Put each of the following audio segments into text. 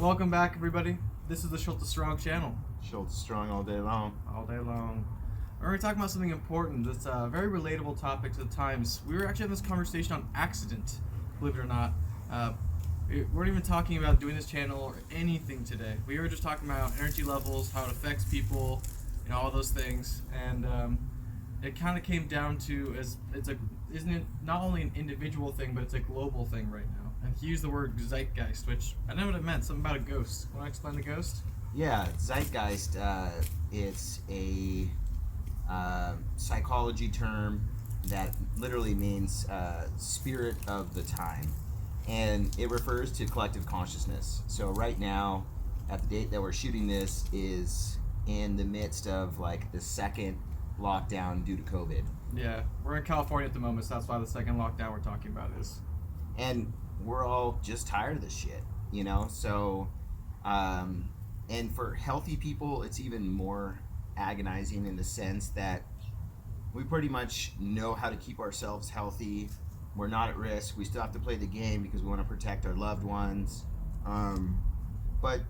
Welcome back, everybody. This is the Schultz Strong channel. Schultz strong all day long. All day long. We're going to talk about something important. It's a very relatable topic to the times. We were actually having this conversation on accident, believe it or not. We weren't even talking about doing this channel or anything today. We were just talking about energy levels, how it affects people, all those things. And it kind of came down to isn't it not only an individual thing, but it's a global thing right now. And he used the word zeitgeist, which I know what it meant. Something about a ghost. Want to explain the ghost? Yeah, zeitgeist. It's a psychology term that literally means spirit of the time, and it refers to collective consciousness. So right now, at the date that we're shooting this, is in the midst of like the second lockdown due to COVID. Yeah, we're in California at the moment, so that's why the second lockdown we're talking about is. And we're all just tired of this shit, So, and for healthy people, it's even more agonizing in the sense that we pretty much know how to keep ourselves healthy. We're not at risk. We still have to play the game because we want to protect our loved ones. But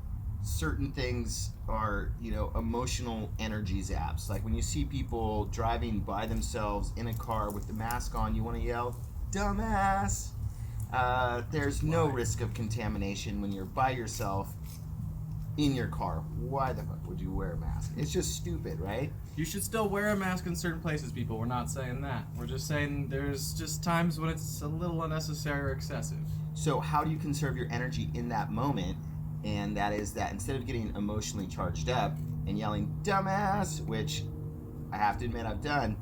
certain things are, emotional energy zaps. Like when you see people driving by themselves in a car with the mask on, you want to yell, "Dumbass!" There's no risk of contamination when you're by yourself in your car. Why the fuck would you wear a mask? It's just stupid, right? You should still wear a mask in certain places, people. We're not saying that. We're just saying there's just times when it's a little unnecessary or excessive. So how do you conserve your energy in that moment? And that is that instead of getting emotionally charged up and yelling, "Dumbass," which I have to admit I've done,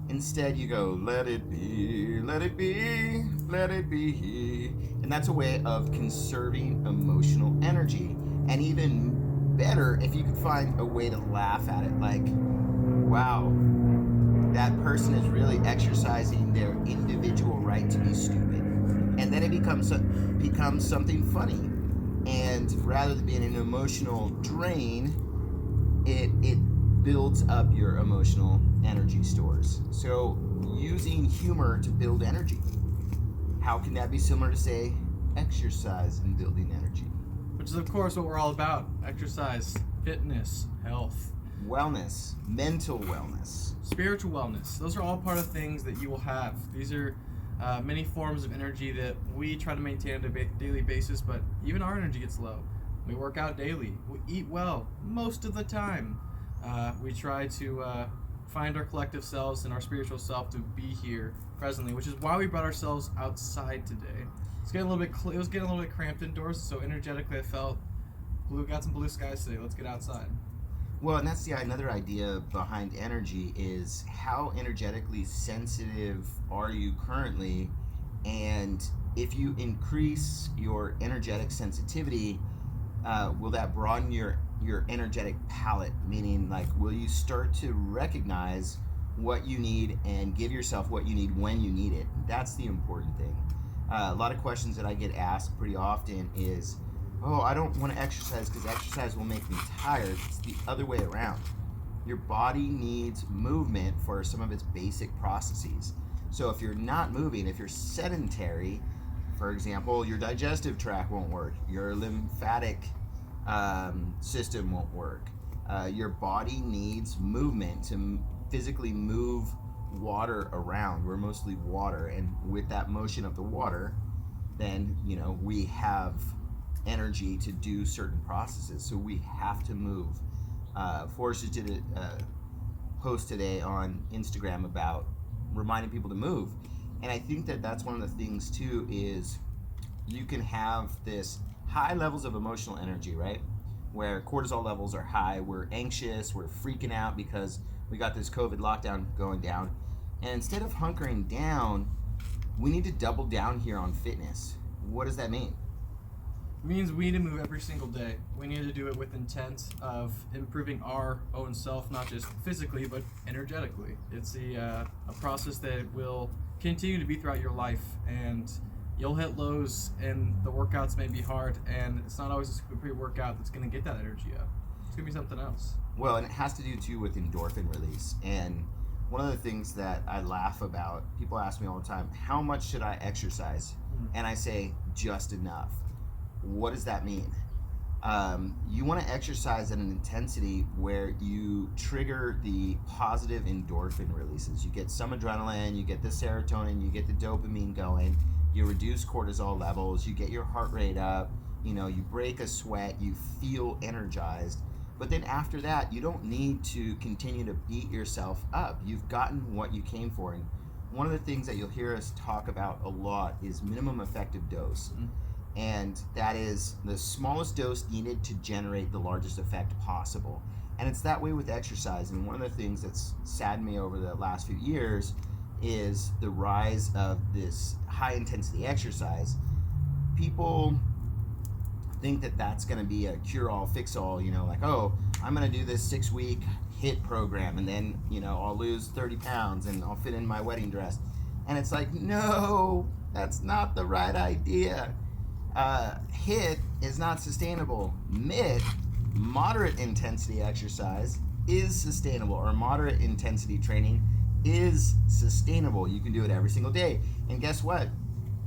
instead you go, "Let it be, let it be, let it be." And that's a way of conserving emotional energy. And even better if you could find a way to laugh at it. Like, wow, that person is really exercising their individual right to be stupid. And then it becomes something funny. And rather than being an emotional drain, it builds up your emotional energy stores. So using humor to build energy. How can that be similar to, say, exercise and building energy? Which is, of course, what we're all about. Exercise, fitness, health. Wellness, mental wellness. Spiritual wellness. Those are all part of things that you will have. These are many forms of energy that we try to maintain on a daily basis, but even our energy gets low. We work out daily. We eat well most of the time. We try to find our collective selves and our spiritual self to be here presently, which is why we brought ourselves outside today. It was getting a little bit cramped indoors, so energetically I felt got some blue skies today. Let's get outside. Well, and that's another idea behind energy is how energetically sensitive are you currently, and if you increase your energetic sensitivity, will that broaden your energetic palette? Meaning, like, will you start to recognize what you need and give yourself what you need when you need it? That's the important thing. A lot of questions that I get asked pretty often is, "Oh, I don't want to exercise because exercise will make me tired." It's the other way around. Your body needs movement for some of its basic processes. So if you're not moving, if you're sedentary, for example, your digestive tract won't work, your lymphatic system won't work. Your body needs movement to physically move water around. We're mostly water, and with that motion of the water, then we have energy to do certain processes, so we have to move. Forrest did a post today on Instagram about reminding people to move, and I think that that's one of the things too is you can have this high levels of emotional energy, right, where cortisol levels are high, we're anxious, we're freaking out because we got this COVID lockdown going down, and instead of hunkering down, we need to double down here on fitness. What does that mean? It means we need to move every single day. We need to do it with intent of improving our own self, not just physically, but energetically. It's a process that will continue to be throughout your life, and you'll hit lows, and the workouts may be hard, and it's not always a pre-workout that's going to get that energy up. It's going to be something else. Well, and it has to do too with endorphin release. And one of the things that I laugh about, people ask me all the time, how much should I exercise? And I say, just enough. What does that mean? You want to exercise at an intensity where you trigger the positive endorphin releases. You get some adrenaline, you get the serotonin, you get the dopamine going, you reduce cortisol levels, you get your heart rate up, you break a sweat, you feel energized. But then after that, you don't need to continue to beat yourself up. You've gotten what you came for. And one of the things that you'll hear us talk about a lot is minimum effective dose. Mm-hmm. And that is the smallest dose needed to generate the largest effect possible. And it's that way with exercise. And one of the things that's saddened me over the last few years is the rise of this high intensity exercise. People think that that's going to be a cure-all, fix-all, like, oh, I'm going to do this 6-week HIIT program, and then, I'll lose 30 pounds, and I'll fit in my wedding dress. And it's like, no, that's not the right idea. HIIT is not sustainable. Moderate intensity exercise, is sustainable, or moderate intensity training is sustainable. You can do it every single day. And guess what?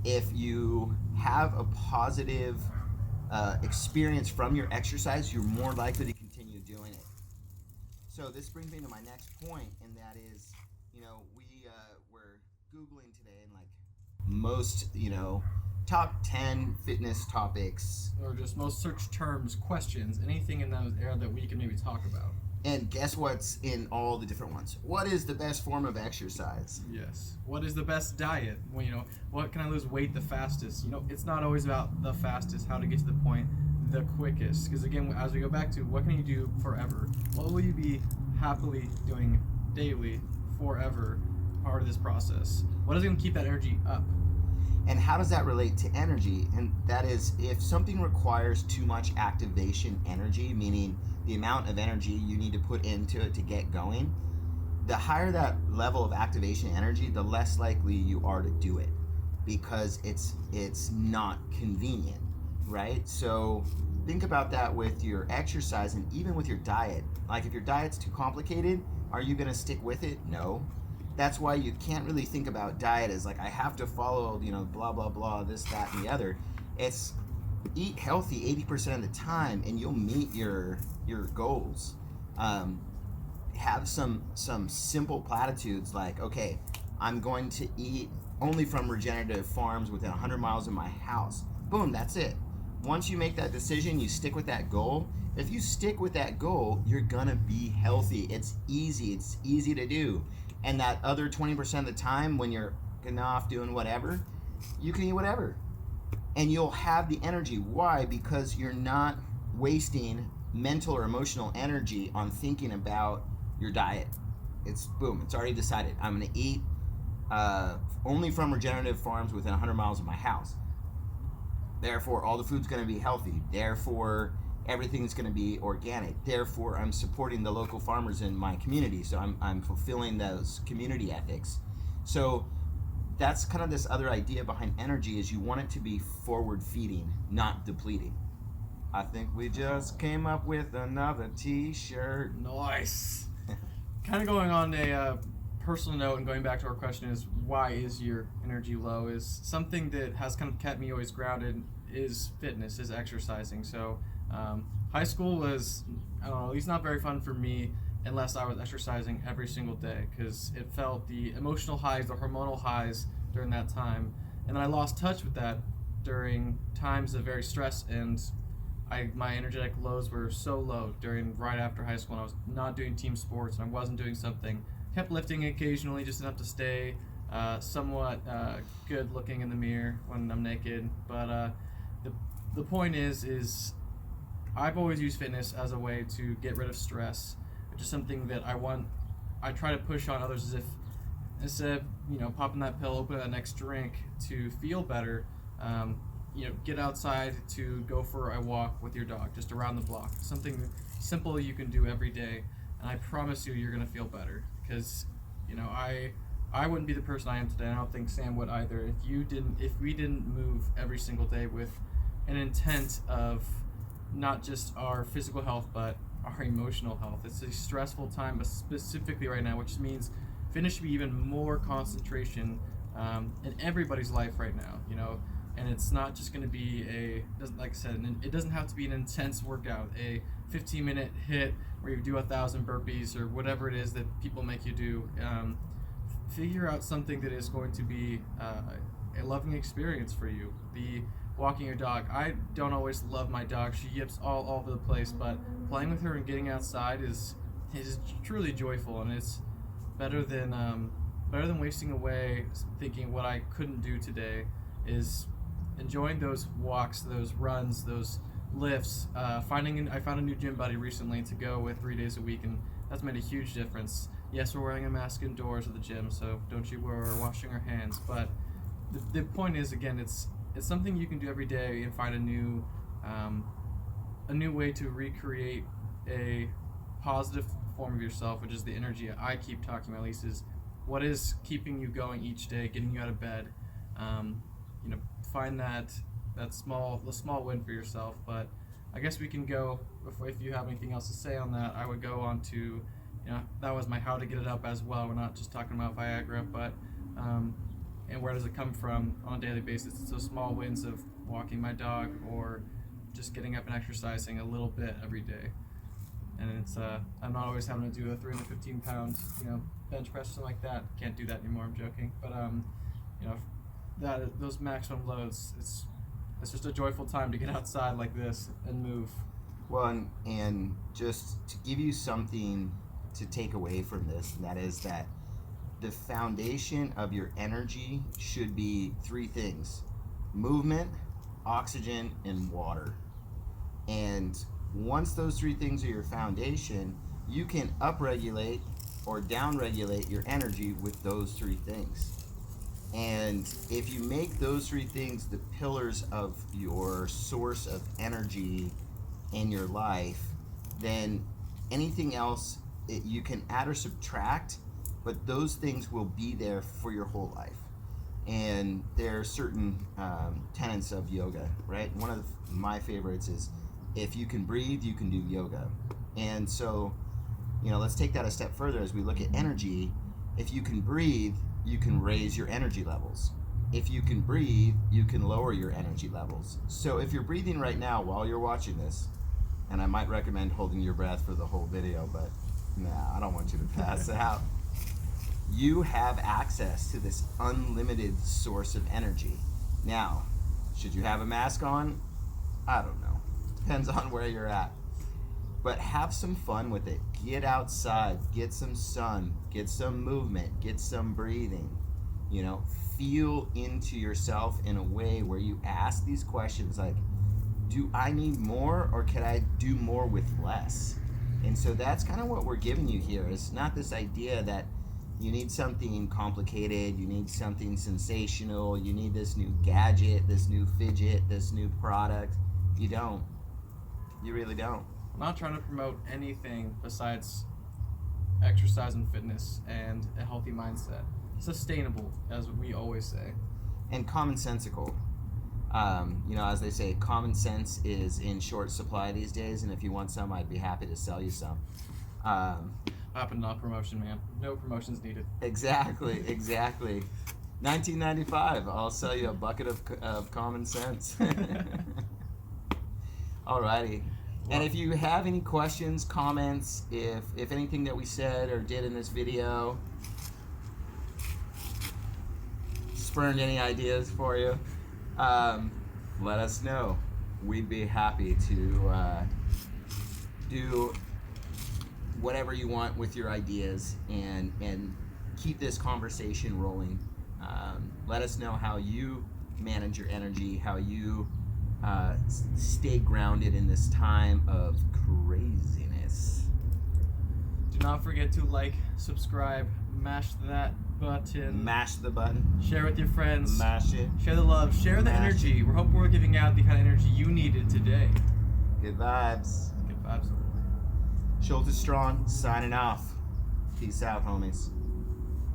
If you have a positive experience from your exercise, you're more likely to continue doing it. So this brings me to my next point, and that is, we were Googling today, and like most, top 10 fitness topics. Or just most search terms, questions, anything in those area that we can maybe talk about. And guess what's in all the different ones? What is the best form of exercise? Yes. What is the best diet? Well, what can I lose weight the fastest? It's not always about the fastest, how to get to the point the quickest. Because again, as we go back to what can you do forever? What will you be happily doing daily forever part of this process? What is going to keep that energy up? And how does that relate to energy? And that is, if something requires too much activation energy, meaning the amount of energy you need to put into it to get going, the higher that level of activation energy, the less likely you are to do it, because it's not convenient, right? So think about that with your exercise and even with your diet. Like, if your diet's too complicated, are you going to stick with it? No. That's why you can't really think about diet as like, I have to follow, blah, blah, blah, this, that, and the other. It's eat healthy 80% of the time and you'll meet your goals. Have some simple platitudes like, okay, I'm going to eat only from regenerative farms within 100 miles of my house. Boom, that's it. Once you make that decision, you stick with that goal. If you stick with that goal, you're gonna be healthy. It's easy to do. And that other 20% of the time when you're getting off doing whatever, you can eat whatever. And you'll have the energy. Why? Because you're not wasting mental or emotional energy on thinking about your diet. It's already decided. I'm going to eat only from regenerative farms within 100 miles of my house. Therefore, all the food's going to be healthy. Therefore, everything's going to be organic. Therefore, I'm supporting the local farmers in my community. So I'm fulfilling those community ethics. So that's kind of this other idea behind energy, is you want it to be forward feeding, not depleting. I think we just came up with another t-shirt. Nice. Kind of going on a personal note and going back to our question is, why is your energy low? Is something that has kind of kept me always grounded is fitness, is exercising. So high school was, I don't know, at least not very fun for me unless I was exercising every single day, because it felt the emotional highs, the hormonal highs during that time. And then I lost touch with that during times of very stress, and my energetic lows were so low right after high school, and I was not doing team sports, and I wasn't doing something. Kept lifting occasionally just enough to stay somewhat good looking in the mirror when I'm naked. But the point is I've always used fitness as a way to get rid of stress, which is something that I try to push on others, as if instead of popping that pill, opening that next drink to feel better, get outside to go for a walk with your dog just around the block. Something simple you can do every day, and I promise you're gonna feel better. Because I wouldn't be the person I am today, and I don't think Sam would either, if we didn't move every single day with an intent of not just our physical health but our emotional health. It's a stressful time, but specifically right now, which means fitness should be even more concentration in everybody's life right now. And it's not just going to be like I said, it doesn't have to be an intense workout, a 15-minute hit where you do 1,000 burpees or whatever it is that people make you do. Figure out something that is going to be a loving experience for you. The walking your dog. I don't always love my dog. She yips all over the place, but playing with her and getting outside is truly joyful, and it's better than wasting away thinking what I couldn't do today. Is enjoying those walks, those runs, those lifts. I found a new gym buddy recently to go with 3 days a week, and that's made a huge difference. Yes, we're wearing a mask indoors at the gym, so don't you worry, we're washing our hands. But the point is, again, it's something you can do every day and find a new way to recreate a positive form of yourself, which is the energy I keep talking about. At least is what is keeping you going each day, getting you out of bed. Find that small win for yourself. But I guess we can go, if you have anything else to say on that, I would go on to, that was my how to get it up as well. We're not just talking about Viagra, but and where does it come from on a daily basis. It's those small wins of walking my dog or just getting up and exercising a little bit every day. And it's I'm not always having to do a 315 pounds bench press or something like that. Can't do that anymore, I'm joking. But those maximum loads, it's just a joyful time to get outside like this and move. Well, and just to give you something to take away from this, and that is that the foundation of your energy should be 3 things: movement, oxygen, and water. And once those 3 things are your foundation, you can upregulate or downregulate your energy with those 3 things. And if you make those 3 things the pillars of your source of energy in your life, then anything else you can add or subtract, but those things will be there for your whole life. And there are certain tenets of yoga, right? One of my favorites is, if you can breathe, you can do yoga. And so, let's take that a step further as we look at energy. If you can breathe, you can raise your energy levels. If you can breathe, you can lower your energy levels. So if you're breathing right now while you're watching this, and I might recommend holding your breath for the whole video, but I don't want you to pass out. You have access to this unlimited source of energy. Now, should you have a mask on? I don't know. Depends on where you're at. But have some fun with it. Get outside, get some sun, get some movement, get some breathing. Feel into yourself in a way where you ask these questions like, do I need more, or can I do more with less? And so that's kind of what we're giving you here. It's not this idea that you need something complicated, you need something sensational, you need this new gadget, this new fidget, this new product. You don't. You really don't. I'm not trying to promote anything besides exercise and fitness and a healthy mindset. Sustainable, as we always say. And commonsensical. As they say, common sense is in short supply these days, and if you want some, I'd be happy to sell you some. Happen not promotion, man. No promotions needed. Exactly. 1995, I'll sell you a bucket of common sense. Alrighty. And if you have any questions, comments, if anything that we said or did in this video spurned any ideas for you, let us know. We'd be happy to do whatever you want with your ideas and keep this conversation rolling. Let us know how you manage your energy, how you stay grounded in this time of craziness. Do not forget to like, subscribe, mash that button. Mash the button. Share with your friends. Mash it. Share the love. Share the energy. We're hoping we're giving out the kind of energy you needed today. Good vibes. Good vibes. Schultz is strong. Signing off. Peace out, homies.